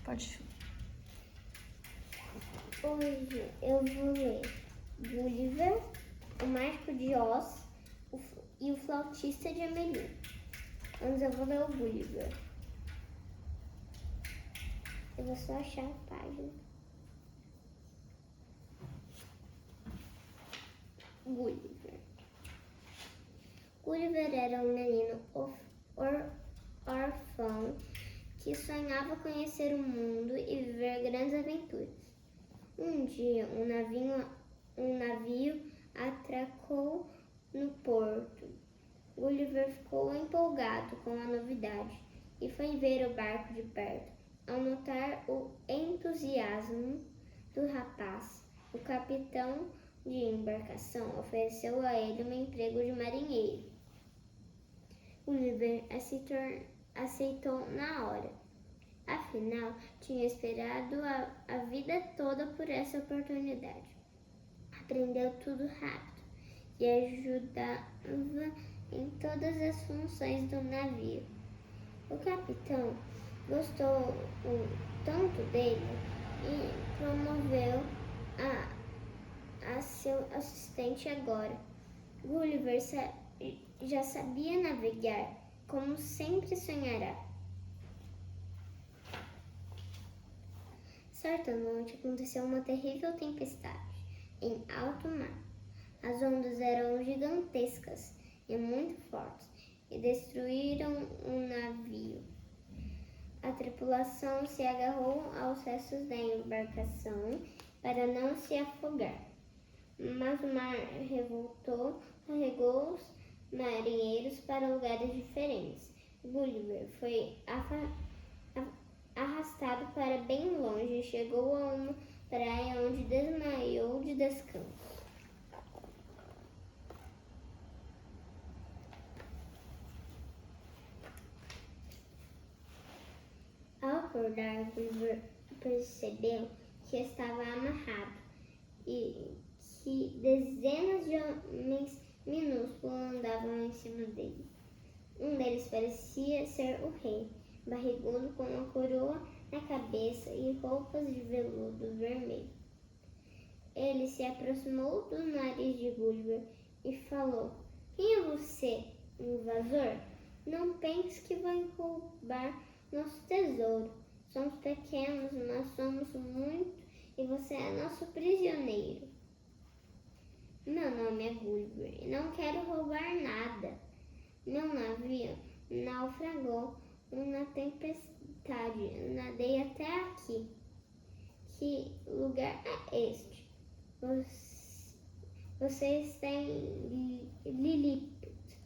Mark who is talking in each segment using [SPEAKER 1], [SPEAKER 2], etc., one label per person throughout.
[SPEAKER 1] Pode.
[SPEAKER 2] Hoje eu vou ler Gulliver, o Mágico de Oz e o Flautista de Amelie. Antes eu vou ler o Gulliver. Eu vou só achar a página. Gulliver. Gulliver era um menino órfão que sonhava conhecer o mundo e viver grandes aventuras. Um dia, um navio atracou no porto. Gulliver ficou empolgado com a novidade e foi ver o barco de perto. Ao notar o entusiasmo do rapaz, o capitão de embarcação ofereceu a ele um emprego de marinheiro. Gulliver aceitou na hora. Afinal, tinha esperado a vida toda por essa oportunidade. Aprendeu tudo rápido e ajudava em todas as funções do navio. O capitão gostou tanto dele e promoveu a seu assistente agora. Gulliver já sabia navegar, como sempre sonhará. Certa noite aconteceu uma terrível tempestade em alto mar. As ondas eram gigantescas e muito fortes e destruíram o navio. A tripulação se agarrou aos restos da embarcação para não se afogar. Mas o mar revoltou, carregou os marinheiros para lugares diferentes. Gulliver foi arrastado para bem longe e chegou a uma praia onde desmaiou de descanso. Ao acordar, Gulliver percebeu que estava amarrado e que dezenas de homens minúsculos andavam em cima dele. Um deles parecia ser o rei, barrigudo com uma coroa na cabeça e roupas de veludo vermelho. Ele se aproximou do nariz de Gulliver e falou: "Quem é você, invasor? Não pense que vai roubar nosso tesouro. Somos pequenos, mas somos muito e você é nosso prisioneiro." "Meu nome é Gulliver e não quero roubar nada. Meu navio naufragou na tempestade. Nadei até aqui. Que lugar é este?" Você está em Lilliput.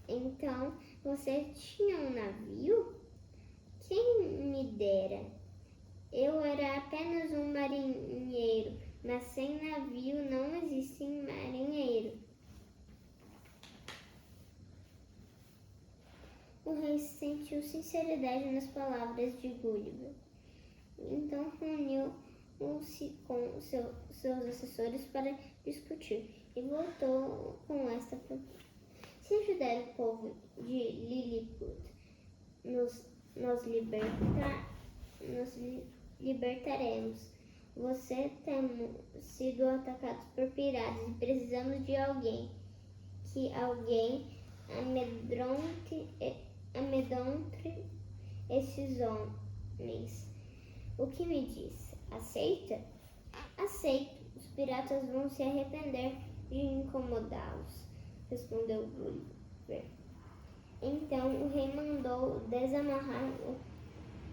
[SPEAKER 2] Então, você tinha um navio? Quem me dera. Eu era apenas um marinheiro, mas sem navio não existe marinheiro. O rei sentiu sinceridade nas palavras de Gulliver. Então reuniu-se com seus assessores para discutir e voltou com esta proposta: "Se ajudar o povo de Lilliput, nos libertaremos. Você temos sido atacados por piratas e precisamos de alguém amedronte esses homens. O que me diz? Aceita?" "Aceito. Os piratas vão se arrepender de incomodá-los", respondeu Gulliver. Então o rei mandou desamarrar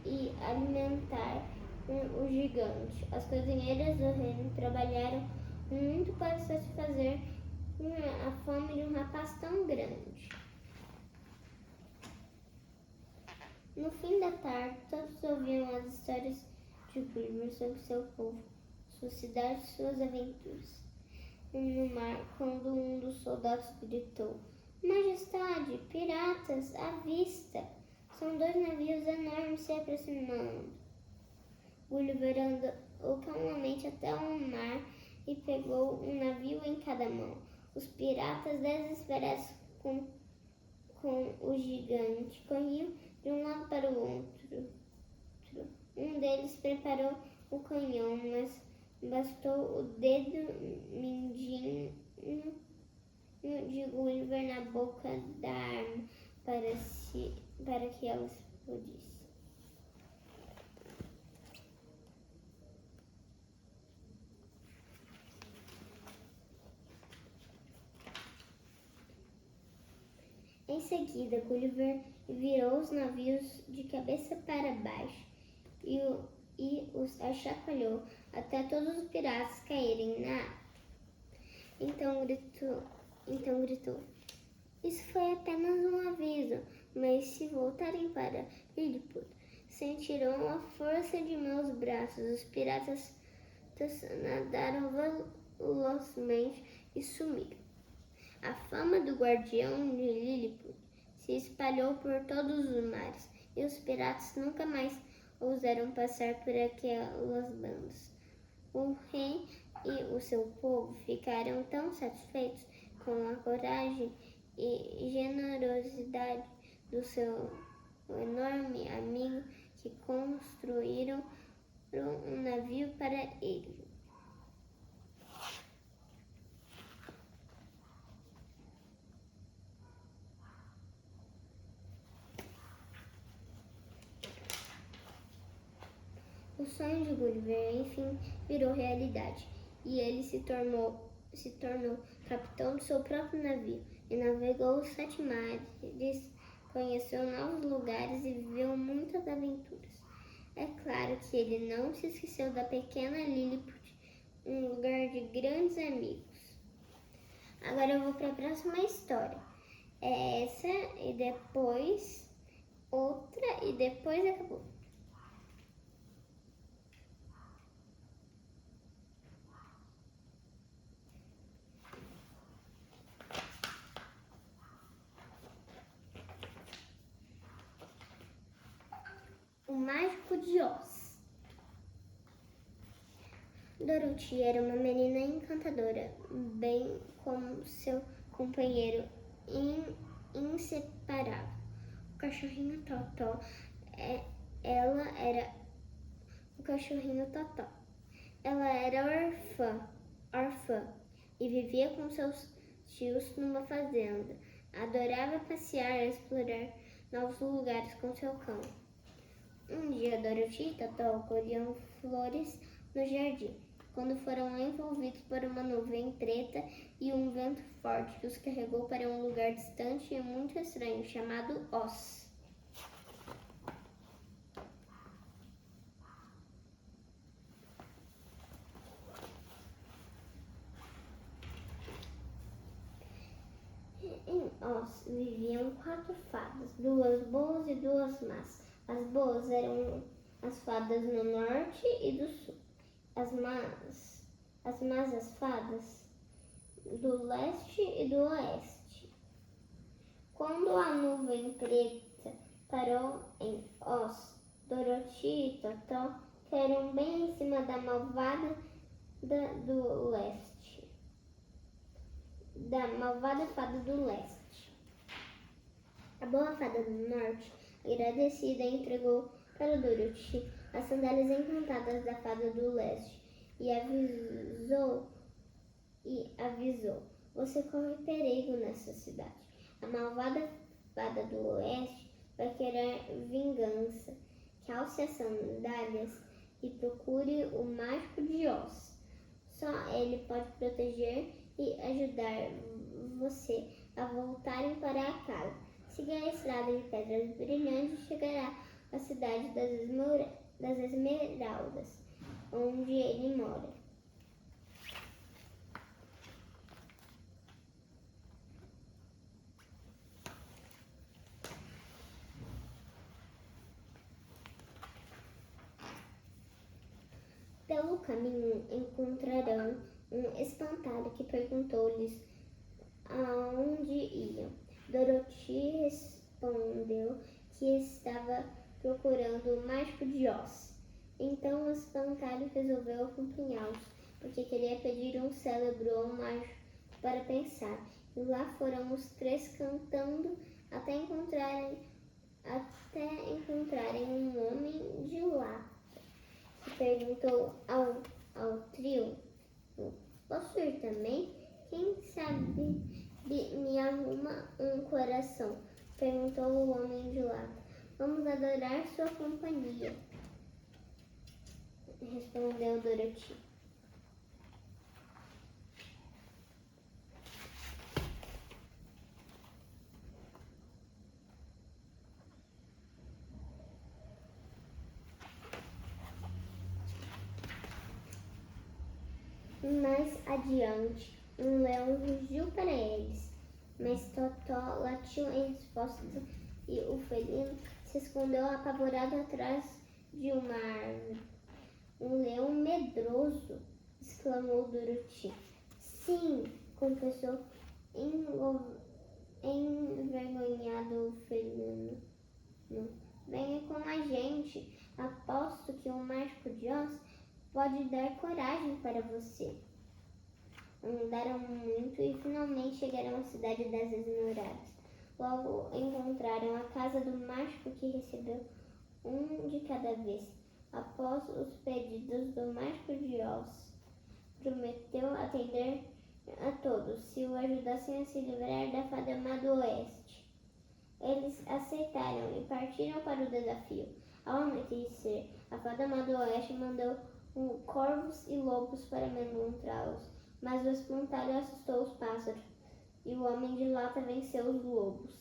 [SPEAKER 2] e alimentar o gigante. As cozinheiras do reino trabalharam muito para satisfazer a fome de um rapaz tão grande. No fim da tarde, todos ouviam as histórias de Gulliver sobre seu povo, sua cidade e suas aventuras. No mar, quando um dos soldados gritou: "Majestade, piratas, à vista!" São 2 navios enormes se aproximando. Gulliver andou calmamente até o mar e pegou um navio em cada mão. Os piratas, desesperados com o gigante, corriam de um lado para o outro. Um deles deles preparou o canhão, mas bastou o dedo mindinho de Gulliver na boca da arma para que ela explodisse. Em seguida, Gulliver virou os navios de cabeça para baixo e os achacoalhou até todos os piratas caírem na água. Então gritou: Isso foi apenas um aviso, mas se voltarem para Lilliput, sentirão a força de meus braços. Os piratas nadaram velozmente e sumiram. A fama do guardião de Lilliput se espalhou por todos os mares, e os piratas nunca mais ousaram passar por aquelas bandas. O rei e o seu povo ficaram tão satisfeitos com a coragem e generosidade do seu enorme amigo que construíram um navio para ele. O sonho de Gulliver, enfim, virou realidade, e ele se tornou capitão do seu próprio navio e navegou os 7 mares, conheceu novos lugares e viveu muitas aventuras. É claro que ele não se esqueceu da pequena Lilliput, um lugar de grandes amigos. Agora eu vou para a próxima história. É essa e depois outra e depois acabou. O Mágico de Oz. Dorothy era uma menina encantadora, bem como seu companheiro inseparável, o cachorrinho Totó. Ela era o cachorrinho Totó. Ela era órfã e vivia com seus tios numa fazenda. Adorava passear e explorar novos lugares com seu cão. Um dia, Dorothy e Totó colhiam flores no jardim, quando foram envolvidos por uma nuvem preta e um vento forte que os carregou para um lugar distante e muito estranho, chamado Oz. Em Oz viviam 4 fadas, 2 boas e 2 más. As boas eram as fadas do norte e do sul. As más as fadas do leste e do oeste. Quando a nuvem preta parou em Oz, Dorothy e Totó caíram bem em cima da malvada do leste. Da malvada fada do leste. A boa fada do norte, agradecida, entregou para Dorothy as sandálias encantadas da fada do leste e avisou: Você corre perigo nessa cidade. A malvada fada do oeste vai querer vingança. Calce as sandálias e procure o Mágico de Oz. Só ele pode proteger e ajudar você a voltarem para a casa. Siga a estrada de pedras brilhantes e chegará à cidade das Esmeraldas, onde ele mora. Pelo caminho encontrarão um espantalho que perguntou-lhes aonde iam. Dorothy respondeu que estava procurando o Mágico de Oz. Então o espantalho resolveu acompanhá-los, porque queria pedir um cérebro ao mágico para pensar. E lá foram os 3 cantando até encontrarem um homem de lata. perguntou ao trio. Posso ir também? Quem sabe me arruma um coração? Perguntou o homem de lata. Vamos adorar sua companhia, respondeu Dorothy. Mais adiante, um leão rugiu para eles, mas Totó latiu em resposta e o felino se escondeu apavorado atrás de uma árvore. Um leão medroso, exclamou Dorothy. Sim, confessou envergonhado o felino. Venha com a gente. Aposto que o mágico de Oz pode dar coragem para você. Andaram muito e finalmente chegaram à cidade das Esmeraldas. Logo encontraram a casa do mágico que recebeu um de cada vez. Após os pedidos do mágico de Oz, prometeu atender a todos se o ajudassem a se livrar da fada má do oeste. Eles aceitaram e partiram para o desafio. Ao anoitecer, a fada má do oeste mandou corvos e lobos para encontrá-los, mas o espantalho assustou os pássaros e o homem de lata venceu os lobos.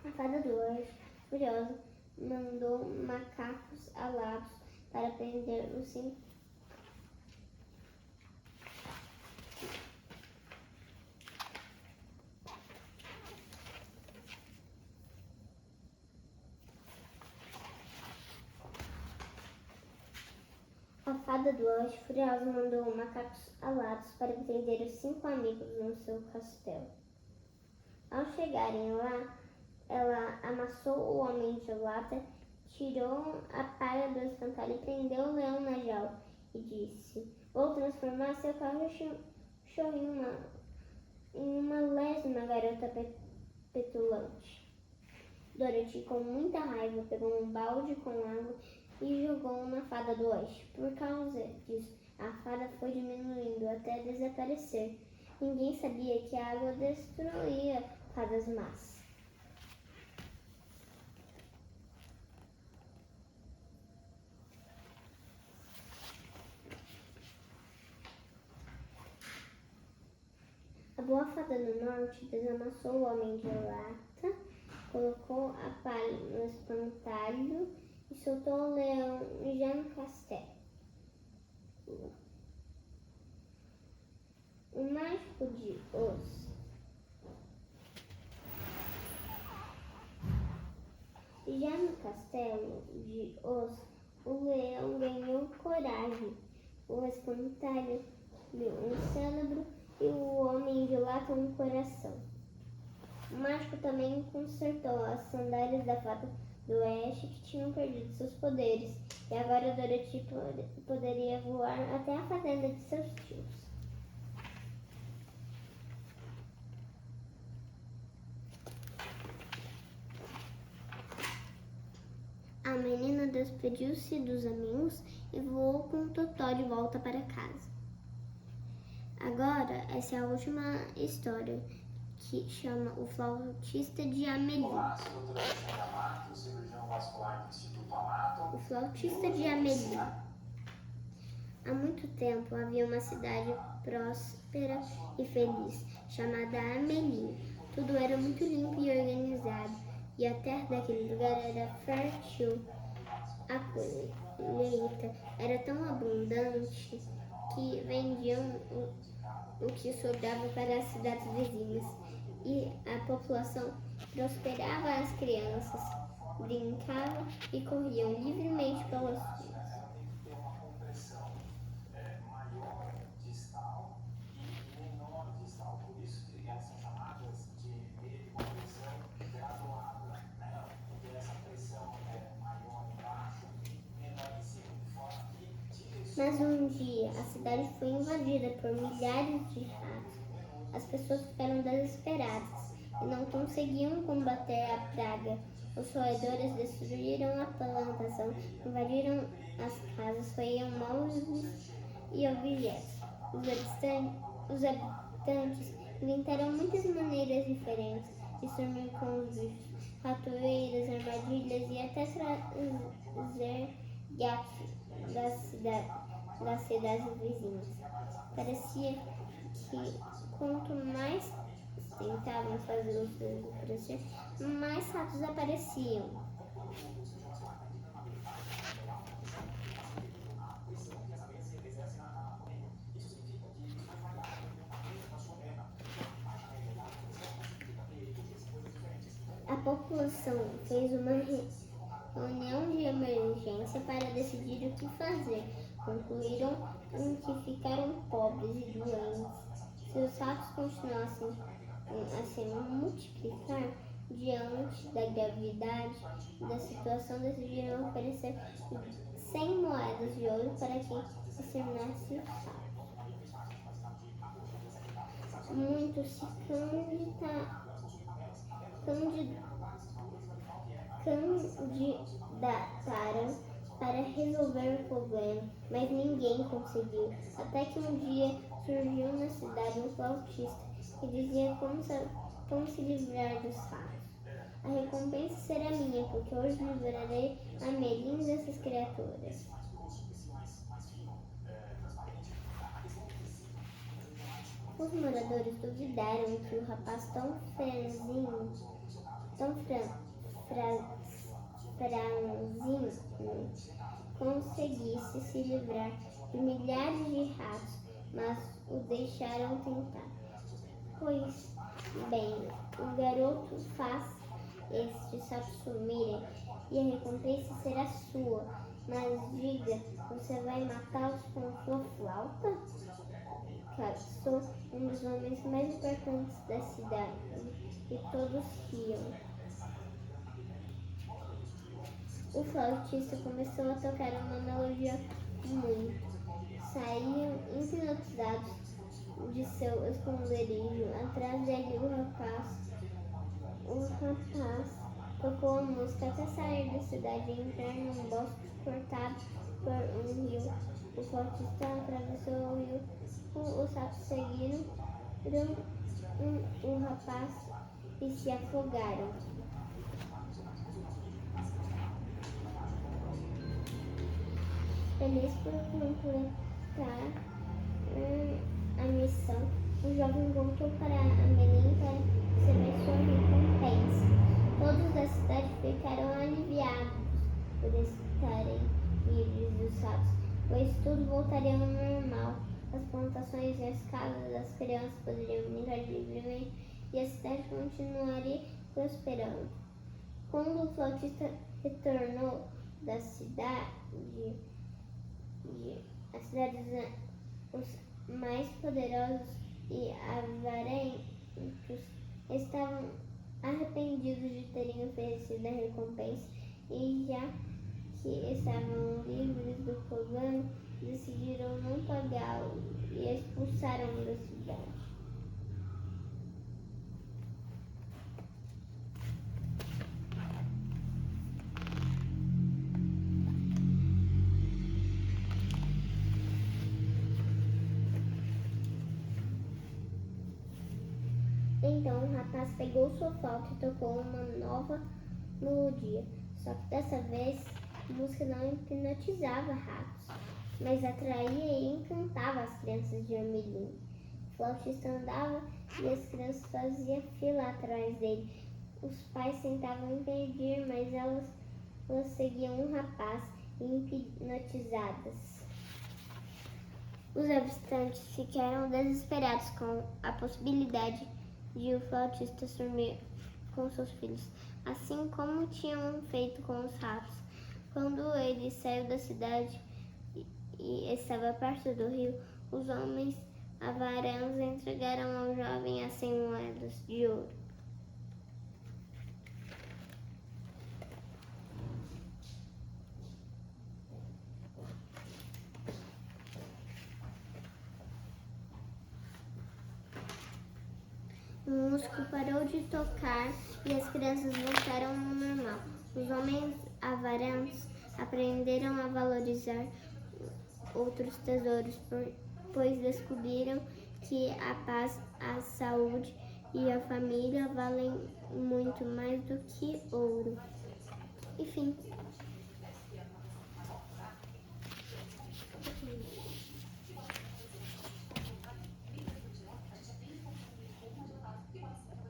[SPEAKER 2] A fada do oeste, furiosa, mandou macacos alados para prender os 5 A fada do oeste, furiosa, mandou macacos alados para prender os 5 amigos no seu castelo. Ao chegarem lá, ela amassou o homem de lata, tirou a palha do espantalho e prendeu o leão na jaula e disse: Vou transformar seu cachorrinho em uma lésbima garota petulante. Dorothy, com muita raiva, pegou um balde com água e jogou na fada do oeste. Por causa disso, a fada foi diminuindo até desaparecer. Ninguém sabia que a água destruía fadas más. A boa fada do norte desamassou o homem de lata, colocou a palha no espantalho e soltou o leão já no castelo. O mágico de Oz. Já no castelo de Oz, o leão ganhou coragem, o espantalho um cérebro e o homem de lata um coração. O mágico também consertou as sandálias da fada do oeste que tinham perdido seus poderes, e agora Dorothy poderia voar até a fazenda de seus tios. A menina despediu-se dos amigos e voou com Totó de volta para casa. Agora, essa é a última história, que chama O Flautista de Amelie.
[SPEAKER 1] Olá, sou a doutora Alexandra Matos, cirurgião vascular do Instituto Amato.
[SPEAKER 2] O Flautista de Amelie. Há muito tempo havia uma cidade próspera e feliz, chamada Amelie. Tudo era muito limpo e organizado, e a terra daquele lugar era fértil. A colheita era tão abundante que vendiam o que sobrava para as cidades vizinhas, e a população prosperava. As crianças brincavam e corriam livremente pelas ruas. Mas um dia a cidade foi invadida por milhares de ratos. As pessoas ficaram desesperadas e não conseguiam combater a praga. Os roedores destruíram a plantação, invadiram as casas, roíam móveis e objetos. Os habitantes inventaram muitas maneiras diferentes de sumir com os bichos, ratoeiras, armadilhas e até trazer gatos das cidades vizinhas. Parecia que quanto mais tentavam fazer os desaparecer, mais ratos apareciam. A população fez uma reunião de emergência para decidir o que fazer. Concluíram que ficaram pobres e doentes. Se os ratos continuassem a se multiplicar diante da gravidade da situação, decidiram oferecer 100 moedas de ouro para quem exterminasse os ratos. Muitos se candidataram para resolver o problema, mas ninguém conseguiu. Até que um dia surgiu na cidade um flautista que dizia como se livrar dos ratos. A recompensa será minha, porque hoje livrarei a Melim dessas criaturas. Os moradores duvidaram que o rapaz tão franzino conseguisse se livrar de milhares de ratos, mas o deixaram tentar. Pois bem, o garoto faz estes sapos sumirem e a recompensa será sua. Mas diga, você vai matá-los com sua flauta? Sou um dos homens mais importantes da cidade e todos riam. O flautista começou a tocar uma melodia muito. Saíam hipnotizados de seu esconderijo. Atrás dele o rapaz tocou a música até sair da cidade e entrar num bosque cortado por um rio. O flautista atravessou o rio. Os sapos seguiram o rapaz e se afogaram. Feliz por completar a missão, o jovem voltou para Amelim para receber sua recompensa. Todos da cidade ficaram aliviados por estarem livres dos ratos, pois tudo voltaria ao normal. As plantações e as casas das crianças poderiam brincar livremente e a cidade continuaria prosperando. Quando o flautista retornou da cidade, as cidades os mais poderosos e avarentos estavam arrependidos de terem oferecido a recompensa e, já que estavam livres do problema, decidiram não pagá-lo e expulsaram da cidade. Então o rapaz pegou sua flauta e tocou uma nova melodia. Só que dessa vez a música não hipnotizava ratos, mas atraía e encantava as crianças de Amelim. O flautista andava e as crianças faziam fila atrás dele. Os pais tentavam impedir, mas elas seguiam o rapaz hipnotizadas. Os habitantes ficaram desesperados com a possibilidade de o flautista sumir com seus filhos, assim como tinham feito com os ratos. Quando ele saiu da cidade e estava perto do rio, os homens avarentos entregaram ao jovem as 100 moedas de ouro. Uns músico parou de tocar e as crianças voltaram ao normal. Os homens avarentos aprenderam a valorizar outros tesouros, pois descobriram que a paz, a saúde e a família valem muito mais do que ouro. Enfim.